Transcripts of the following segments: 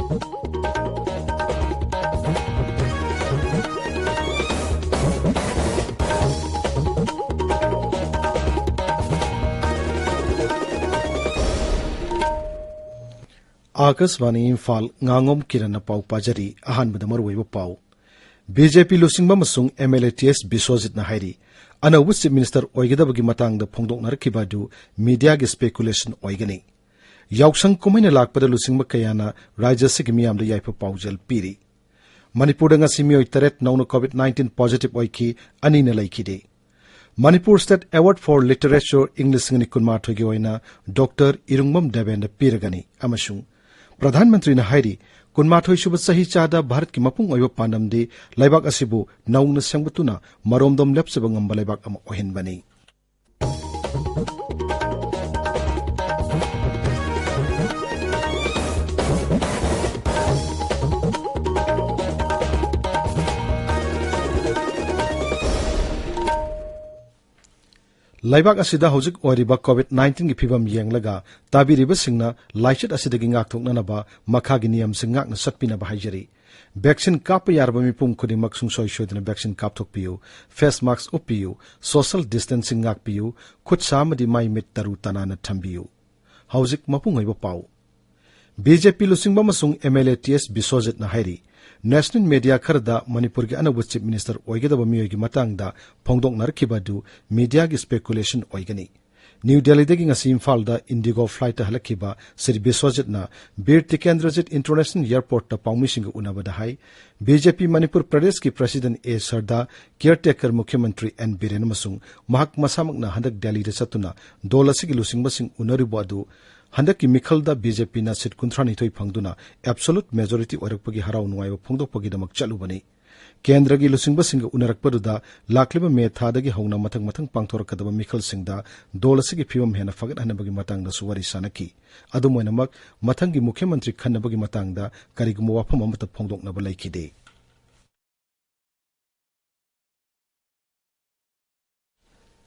Akashvani Imphal Ngangom Kiran पाउ पाजरी अहानबद मरुवैब पाउ बीजेपी लुसिंगबा मसुंग एमएलएटीएस बिस्वजित हाइरी अनौब चीफ मिनिस्टर ओइगदबगी मतंग फोंदोकनरखिबादु मीडिया गी स्पेकुलेशन ओइगनी याउसंग कुमैना लाकपद लुसिंगबा कयाना राज्यसिगी मियामदा याइफ पाउजल पीरी मणिपुर ngasi मियोय तरेट नौना कोविड-19 पॉजिटिव ओइखी अनिना लैखिदे Manipur state award for literature English नि कुनमाथोगी ओइना डॉक्टर इरुंगमम देवेंद्र पीरगनी अमसुंग प्रधानमंत्री ने हाइरी कुनमाथोई सुब सही चादा भारत की मपुंग ओइब पांडमदी लैबाक असिबु नौना सेंगबतुना मरोमदम लेपसब ngamba लैबाक अम ओहिनबनी लैबाक असिदा हौजिक ओरिबा कोविड-19 की फिबम येंगलगा ताबिरिबा सिंगना लाइचट असिदगी ngakthoknanaba मखागी नियम सिंग ngakna satpinaba हाइजरी वैक्सीन काप यारबा मिपुम खुदिमक सुंसोय सोयदना वैक्सीन कापथोकपियु फेस मास्क उपियु सोशल डिस्टेंसिंग ngakपियु खुद सामदि माइ मिट तरु तनाना थंबियु हौजिक मपुंग ओइबा पाउ बीजेपी लुसिंगबा मसुंग एमएलएटीएस बिस्वजित हाइरी नेशनल मीडिया खरदा मणिपुर के अनौब चीफ मिनिस्टर ओइगदब मियोगी मतंगदा फोंदोकनरखिबादु मीडिया की स्पेकुलेशन ओइगनी न्यू दिल्ली दगी ngasi इम्फाल दा इंडिगो फ्लाइट हलखिबा श्री बिस्वजितना बीर टिकेंद्रजित इंटरनेशनल एयरपोर्ट ता पाउमिसिंग उनबदा हाई बीजेपी मणिपुर प्रदेश की प्रेसिडेंट ए सरदा केयरटेकर मुख्यमंत्री एन बीरेन मसुंग महक मसामकना हंदक दिल्ली दा चतुना दोलसिगी लुसिंगबसिंग उनरिबोदु हंदक की मिखलदा बीजेपी ना सीट 39 फंगदुना एब्सोल्यूट मेजॉरिटी ओरकपगी हराव नुवाइब फोंदोकपगीदमक चलुबनी केंद्रगी लुसिंगबसिंग उनरकपदुदा लाक्लिबा मे थादगी हौना मथंग मथंग पांगथोरकदबा मिखलसिंगदा दोलसिगी फिवम हेना फगदहनबगी मतंगदा सुवरी सानकी अदुमोइनमक मथंगी मुख्यमंत्री खन्नबगी मतंगदा करिगुम वाफम अमत फोंदोकनबा लैखिदे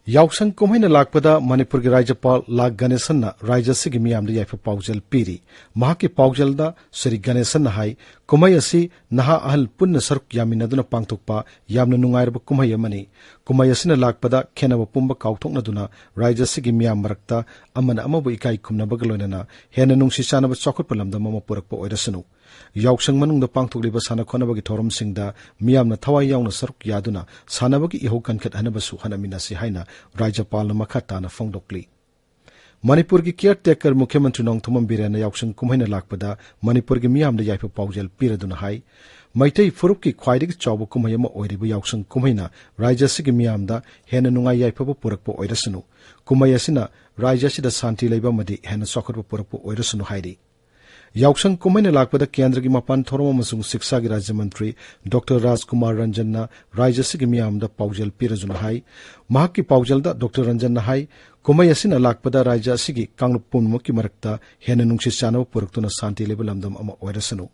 याउसंग कुमैना लाकपदा मणिपुर के राज्यपाल लाग गणेशन राज्यसिगी मियामदा याइफ पाउजल पीरी महाके पाउजलदा श्री गणेशन हाई कुमै असि नहा अहल पुन्न सरुक यामिनदुना पांगथोकपा यामना नुंगाइरब कुमै अमनी कुमै असिना लाकपदा खेनब पुंबा काउथोकनदुना राज्यसिगी मियाम मरक्ता अमना अमबु इकाई खुमनबग लोइनना हेना नुंगसि चानब चौखटप लमदम अमा पुरकपा ओइरसनु याउसंग मनुंगदा पांगथोकलिबा साना खोनबगी थोरमसिंगदा मियामना थवाई याउना सरुक यादुना सानबगी इहो कनखत हनबसु हनमिनासि हाइना राज्यपाल मखा ताना फोंदोकली मणिपुर की केयरटेकर मुख्यमंत्री नोंगथुमम बीरेन याउसंग कुमैना लाकपदा मणिपुर की मियामदा याइफ पाउजल पीरदुना हाई मैतै फुरुप की ख्वाइदगी चौब कुमै अमा ओइरिबा याउसंग कुमैना राज्यसिगी मियामदा हेना नुंगाई याइफबा पुरकपा ओइरसनु कुमै असिना राज्यसिदा शांति लैबामदि हेना सखरपा पुरकपा ओइरसनु हाइरी याउसंग कुमैना लाकपदा केंद्र की मपान थोरम अमसुंग शिक्षा की राज्य मंत्री डॉक्टर राजकुमार रंजन राज्यसिगी मियामदा पाउजल पीरजुना हाई महाकी पाउजलदा डॉक्टर रंजन हाई कुमै असिना लाकपदा राज्य असिगी कांगलुप पुनमुकी मरक्ता हेना नुंगसि चानब पुरक्तुना शांति लेबा लमदम अमा ओइरसनु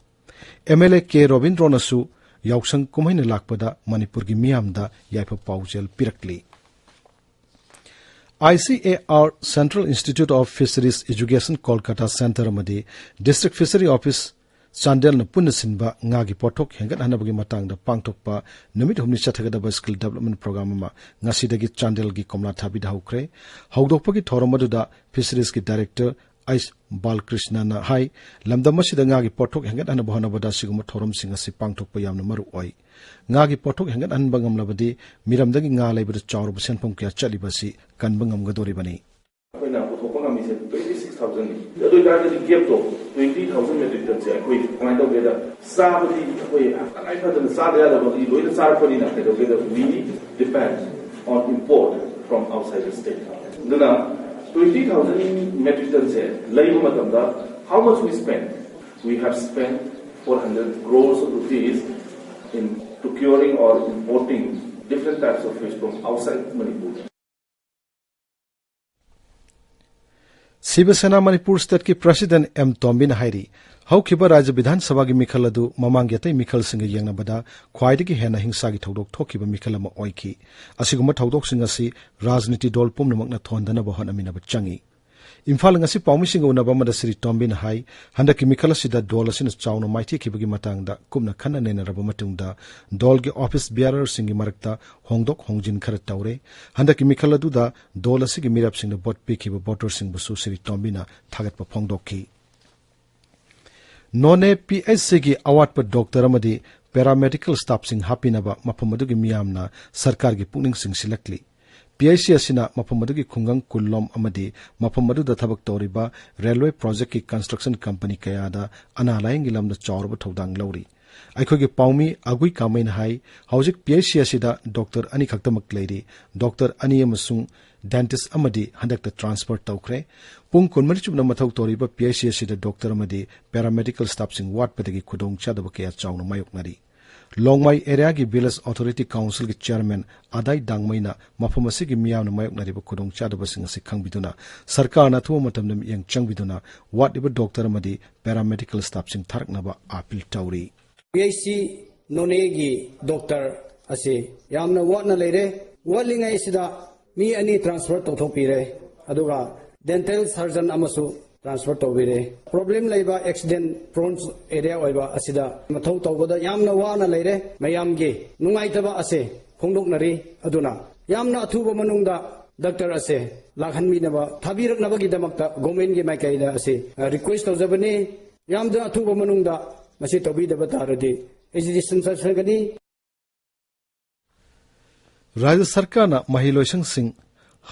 एमएलए के रविंद्रनसु याउसंग कुमैना लाकपदा मणिपुर की मियामदा याइफ पाउजल पिरकली ICAR Central Institute of Fisheries Education Kolkata Center amadi District Fishery Office Chandel na punna sinba ngagi pothok hengat hanabagi matangda pangthokpa numit humni chathagadaba skill development program ama ngasidagi Chandel gi komla thabi daukre haudokpagi thoromaduda fisheries ki director Ais Balkrishna na hai lamdamasida ngagi pothok hengat hanaba hanabada siguma thorom singasi pangthokpa yamna maru oi ngagi pothok hengat hanba ngamlabadi miramdagi nga laibada chawruba senphom kya chalibasi kanba ngamgadoribani akoina puthokpa ngamise 26000 adoi garagadi gap to 20000 metric ton se akoi kamai tawgeda sabadi akoi anai phadana sada yadabadi loina sarpani na tawgeda we depend on import from outside the state duna 20,000 metric tons है live मतलब दा how much we spent we have spent 400 crores of rupees in procuring or importing different types of fish from outside Manipur. Shiv Sena Manipur state की president M Tombin हाइरी हौखिबा राज्य विधानसभा की मिखल अदु ममांग यतै मिखल सिंग येंगनबदा ख्वाइदगी हेना हिंसा की थौदोक थोखिबा मिखल अमा ओइखि असिगुम थौदोक सिंग असि राजनीति दल पुमनमकना थोंदनबा होनमिनबा चंगी Imphal ngasi paumishing unaba mada Sri Tombin hai handa chemical sida dol asin chawno maiti khibagi matangda kumna khanna nena raba matungda dol ge office bearer singi marakta hongdok hongjin khara tawre handa chemical adu da dol asigi mirap sing bot pikhiba botor sing busu Sri Tombina thagat pa phongdokki none PSC gi award pa doctor amadi paramedical staff sing hapinaba maphamadu gi miyamna sarkar gi pungning sing silakli PIC asina maphamadu gi khungang kullom amadi maphamadu da thabak toriba railway project ki construction company kayada analaying gi lamda chawrba thodang lawri aikhogi paumi agui kamain hai hojik PIC asida doctor ani khaktamak leiri doctor ani amasung dentist amadi handakta transfer tawkhre pung kunmari chubna mathau toriba PIC asida doctor amadi paramedical staff sing wat padagi khudong chadaba kaya chawna mayoknari Longmai area gi village authority council gi chairman adai dangmaina mafamasi gi miyamna mayoknari ba khudong chadaba sing asi khangbiduna sarkar na thu matamna yang changbiduna wat iba doctor amadi paramedical staff sing tharakna ba appeal tawri PIC none gi doctor ase yamna watna leire walingai sida mi ani transfer to thopire aduga dental surgeon amasu transfer to bire problem laiba accident prone area oiba asida mathau tawbada yamna wana leire mayam ge nungai taba ase khongdoknari aduna yamna athuba manungda doctor ase lakhan mi naba thabirak nabagi damakta government ge mai kaida ase request tawjabani yamda athuba manungda masi tobi daba taradi education sargani Rajya Sarkar na mahiloisang sing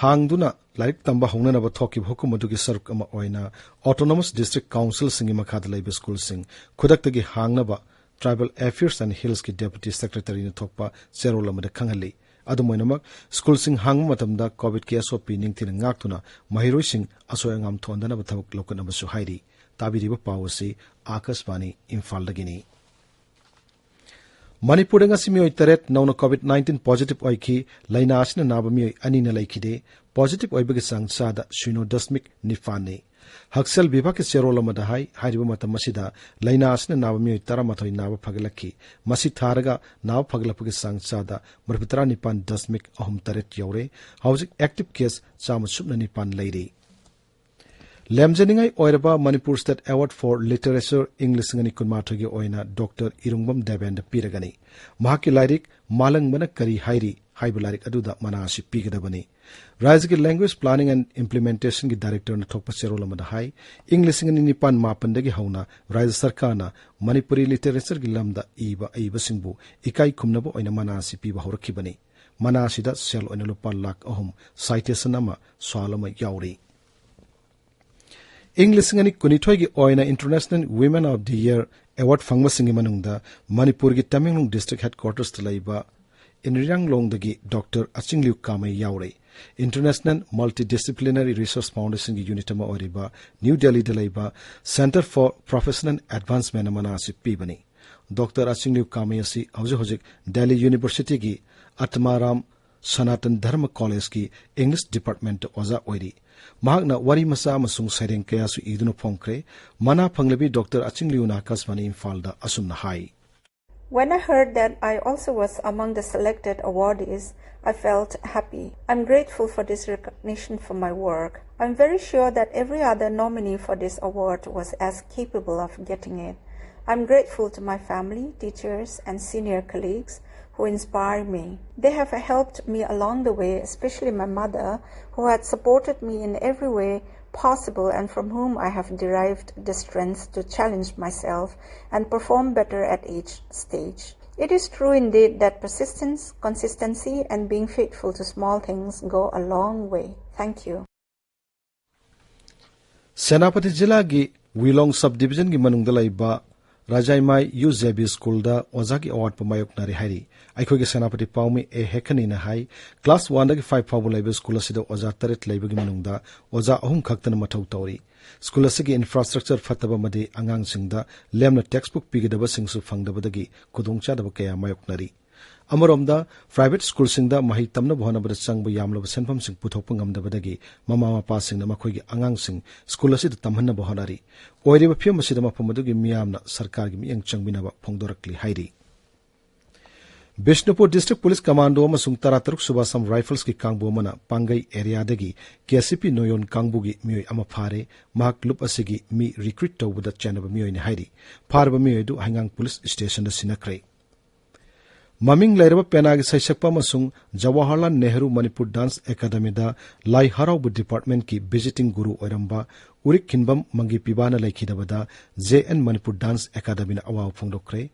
hangduna laik tamba hongna ba thoki hukumadu gi saruk ama oina autonomous district council singi makhada laiba school sing khudak tagi hangna ba tribal affairs and hills ki deputy secretary na thokpa cherola mada khanghali adumoinamak school sing hang matamda covid case of pining tin ngaktuna mahiroi sing asoyangam thondana ba thabuk lokana ba su hairi tabiri ba pawasi akaswani imphal dagini Manipur ngasi mioi taret nauna COVID-19 positive oiki laina asina naba mioi anina laikide positive oibagi sangchada 0.9 Haksel bibak serola madahai hariba matam masida laina asina naba mioi taramathoi naba phagalaki masi tharaga naba phagalapagi sangchada 39.3 taret yaure hauzik active case chama subna nipan leiri Lemjeningai oiraba Manipur State Award for Literature English ngani kunmathagi oina Dr. Irungbam Devend piragani mahaki lairik malang mana kari hairi haiba lairik aduda manasi pigadabani Rajya Language Planning and Implementation gi director na thokpa cherola mada hai English ngani nipan mapandagi hauna Rajya Sarkar na Manipuri literature gi lamda iba singbu ikai khumnabo oina manasi piba horakhibani manasida sel oina lupa lakh ahum citation ama swalama yauri English ngani kunithoi gi oina International Women of the Year Award fangma singi manungda Manipur gi Tamenglong District Headquarters talaiba Inrianglong dagi Dr. Achingliu Kamai yaure International Multidisciplinary Research Foundation gi unitama oriba New Delhi dalaiba Center for Professional Advancement manasi pibani Dr. Achingliu Kamai asi hojik Delhi University gi Atmaram Sanatan Dharma College ki English Department oza oiri Mahakna wari masa amasung saireng kaya su iduna phongkre mana phanglebi Dr. Achingliu na Kasmani Imphal da asumna hai When I heard that I also was among the selected awardees, I felt happy. I'm grateful for this recognition for my work. I'm very sure that every other nominee for this award was as capable of getting it. I'm grateful to my family, teachers, and senior colleagues who inspire me. They have helped me along the way, especially my mother, who had supported me in every way possible and from whom I have derived the strength to challenge myself and perform better at each stage. It is true indeed that persistence, consistency, and being faithful to small things go a long way. Thank you. Senapati Jila gi Wilong subdivision gi manungdalaiba Rajaimai UZB School da Ozaki Award pamayok nari hari. Aikhogi Senapati Paumi e hekani na hai class 1 dagi 5 fabu laiba school asida oza taret laiba gi manungda oza ahum khaktana mathau tauri. School asigi infrastructure fataba madi angang singda lemna textbook pigidaba singsu fangdaba dagi kudongcha daba kaya mayok nari. Amaromda private school singda mahi tamna bhona bada changba yamlaba senpham sing puthokpa ngamdaba dagi mama mapa singna makhoigi angang sing school asida tamhanna bhonari oiriba phiam asida mafam adugi miyamna sarkar gi miyang changbinaba phongdorakli hairi Bishnupur district police commando अमसुंग तरातरुक सुबासम rifles की कांगबो मना पांगई area दगी KCP नोयोन कांगबुगी मियोय अमा फारे महक loop असिगी मी recruit तौबदा चैनब मियोय ने हाइरी फारब मियोय दु हांगांग पुलिस स्टेशन द सिनक्रे ममिंग लेरब पेनागी सैसकपा अमसुंग जवाहरलाल नेहरू मणिपुर डांस एकेडमी दा लाई हराउब डिपार्टमेंट की विजिटिंग गुरु ओरंबा उरिक खिनबम मंगी पिबाना लेखिदबदा जेएन मणिपुर डांस एकेडमी ना अवाव फोंगदोखरे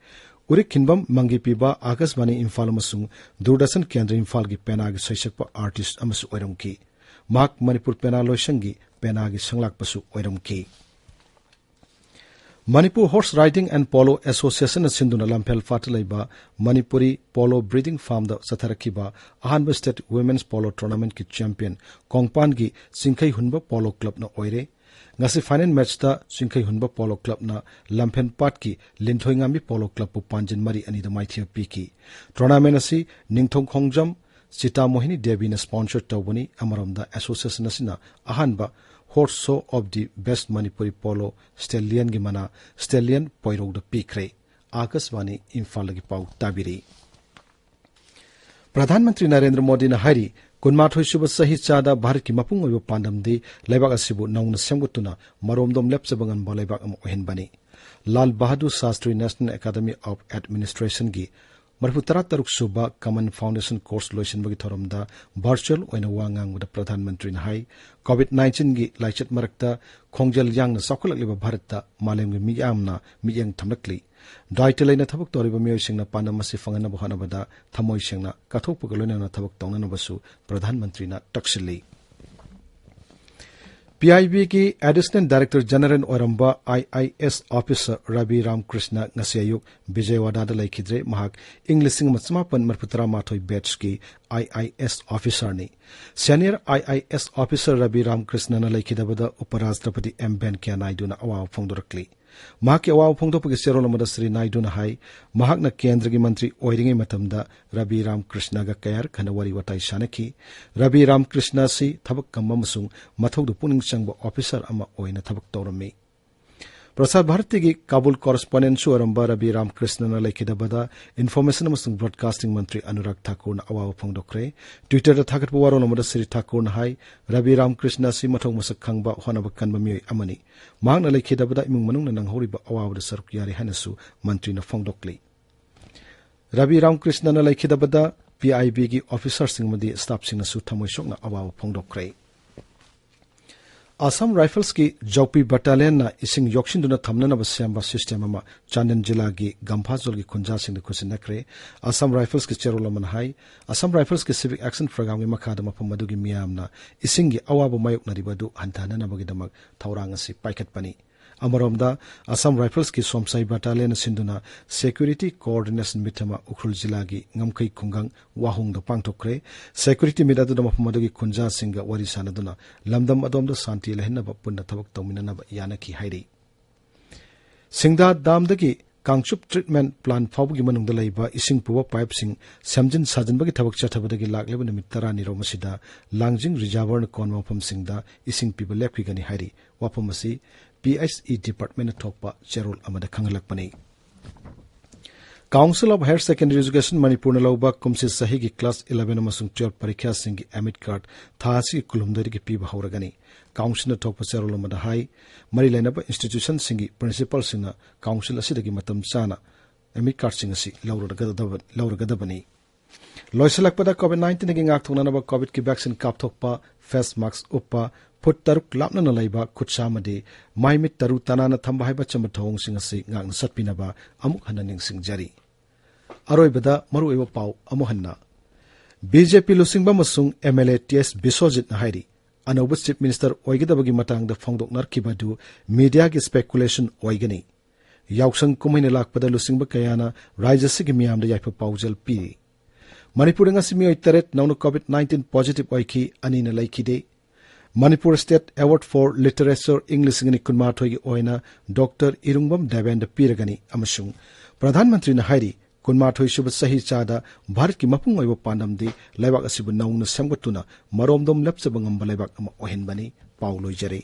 उरिक खिनबम मंगी पिबा आकाशवाणी इम्फाल अमसुंग दूरदर्शन केंद्र इम्फाल की पेनागी सैसकपा आर्टिस्ट अमसु ओरंकी महक मणिपुर पेना लोइसंगी पेनागी संलाकपसु ओरंकी Manipur horse riding and polo association सिंधुना लंफेल फाटलैबा मणिपुरी पोलो ब्रीडिंग फार्म द सथरखिबा अहानब स्टेट वुमेन्स पोलो टूर्नामेंट की चैंपियन कोंगपान की सिंखै हुनब पोलो क्लब न ओइरे ngasi final match da sinkhai hunba polo club na lampen pat ki linthoingami polo club pu panjin mari ani da maithia piki tournament asi ningthong khongjam sita mohini devi na sponsor tawbani amaram da association asina ahanba horse show of the best manipuri polo stallion gi mana stallion poiro da pikre akaswani imphal gi pau tabiri प्रधानमंत्री नरेंद्र मोदी ने हारी कुनमाथोई सुब सही चादा भारत की मपुंग ओइब पांडमदी लेबाक असिबु नौना सेमगुतुना मरोमदोम लेप्सबंगन बलेबाक अम ओहेनबनी Lal Bahadur Shastri national academy of administration की मरफुतरा तरुक सुबा कॉमन फाउंडेशन कोर्स लोइसनबगी थोरमदा वर्चुअल ओइना वांगांगुदा प्रधानमंत्री ने हाई कोविड-19 की लाइचत मरकता खोंगजल यांगना सौखलकलिबा भारतता मालेमगी मियामना मियंग थमलकली दायित्व लेना थबक तौरिबा मियोयसिंगना पांडम असी फंगनब होनबदा थमोयसिंगना कथोकपग लोइना थबक तौननबसु प्रधानमंत्रीना तक्सिली पीआईबी की एडिशनल डायरेक्टर जनरल ओरंबा IIS officer Ravi Ramakrishna ngasi ayuk Vijayawada लेखिद्रे महक इंग्लिशिंग मचमापन मरपुतरा माथोई बैच की आईआईएस ऑफिसर ने senior IIS officer Ravi Ramakrishna लेखिदबदा उपराष्ट्रपति एम वेंकैया नायडू ना अवाव फोंदोरकली महक अवाव फोंदोपगी सेरोलमदा श्री नायडू ना हाई महकना केंद्र की मंत्री ओइरिंगे मतमदा रवि रामकृष्ण गा कयार खन वरी वताई सानकी रवि रामकृष्ण सी थबक कममसुंग मथौदु पुनिंग चंगबो ऑफिसर अमा ओइना थबक तौरमी प्रसार भारती की काबुल कॉरेस्पोंडेंट ओरंबा रवि रामकृष्ण लेखिदबदा इन्फॉर्मेशन अमसुंग ब्रॉडकास्टिंग मंत्री अनुराग ठाकुर ना अवाव फोंदोखरे ट्विटर दा थागत वारोलमदा श्री ठाकुर ना हाई रवि रामकृष्ण सी मथौ मसक खंगबा होनब कनब मियोय अमनी मांगना लेखिदबदा इमुंग मनुंग ना नंगहौरिबा अवावदा सरुक यारि हनसु मंत्री ना फोंदोखली रवि रामकृष्ण लेखिदबदा पीआईबी की ऑफिसर सिंगमदी स्टाफ सिंगसु थमोइसोकना अवाव फोंदोखरे असम राइफल्स की जौपी बटालियन ना इसिंग योक्सिंदुना थमननब सेंबा सिस्टम अमा चांदन जिला की गंफाजोल की खुंजा सिंग खुसिनक्रे असम राइफल्स की चेरोलमन हाई असम राइफल्स की सिविक एक्शन प्रोग्राम की मखादा मफम मदुगी मियामना इसिंग की अवाब मायोकनरिबदु हंथाननबगिदमक थौरांग असि पाइखतपनी अमरोमदा असम राइफल्स की सोमसाई बटालियन सिंधुना सिक्योरिटी कोऑर्डिनेशन मिथमा उखरुल जिला की ngमखै खुंगंग वाहुंग पांगथोखरे सिक्योरिटी मिदादु मफमदुगी खुंजा सिंग वरी सानदुना लमदम अदोमदा शांति लहनब पुन्ना थबक तौमिननब यानकी हाइरी सिंगदा दामदगी कांगचुप ट्रीटमेंट प्लान फाउबगी मनुंगदा लैबा इसिंग पुवा पाइप सिंग समजिन साजनबगी थबक चथबदगी लागलेब निमित 10 निरोमसिदा लांगजिंग रिजर्वर कोन मफम सिंगदा इसिंग पिबा लेखिगनी हाइरी वाफमसी PSE डिपार्टमेंट थोपा चेरोल अमदा खंगलकपनी council of higher secondary education Manipur लौबा कुमसी सही की क्लास 11 अमसुंग 12 परीक्षा सिंह की एमिट कार्ड थासी कुलुमदरी की पीबा हौरगनी काउंसिल थोपा चेरोल अमदा हाई मरी लेनब इंस्टीट्यूशन सिंह की प्रिंसिपल सिंह काउंसिल असिदगी मतम चाना एमिट कार्ड सिंह असि लौरगदबनी लोइसलकपदा कोविड-19 की ngakthonanaba कोविड की वैक्सीन कापथोकपा फेस मास्क उपा फुट तरुक लापना लैबा खुदसामदे माइमित तरु तनाना थंबा हाइबा चम थोंग सिंग असि ngakna satpinaba amuk hanna ningsingjari अरोइबदा मरुएबा पाउ अमुहन्ना बीजेपी लुसिंगबा मसुंग एमएलए टीएस बिसोजित ना हाइरी अनौब चीफ मिनिस्टर ओइगदबगी मतंगदा फोंदोकनरखिबदु मीडिया की स्पेकुलेशन ओइगनी याउसंग कुमैना लाकपदा लुसिंगबा कयाना राज्यसिगी मियामदा याइफा पाउजल पी मणिपुर ngasi मियोय तरेत नौनो कोविड-19 पॉजिटिव ओइखि अनिना लैखिदे Manipur state award for literature English कुनमाथोई ओइना डॉक्टर इरुंगबम देवेंद्र पीरगनी अमसुंग प्रधानमंत्री ने हाइरी कुनमाथोई सुब सही चादा भारत की मपुंग ओइबो पांडमदी लैबाक असिबु नौना सेमगतुना मरोमदम लेप्चब ngamba लैबाक अमा ओहेनबनी पाउ लोइजरे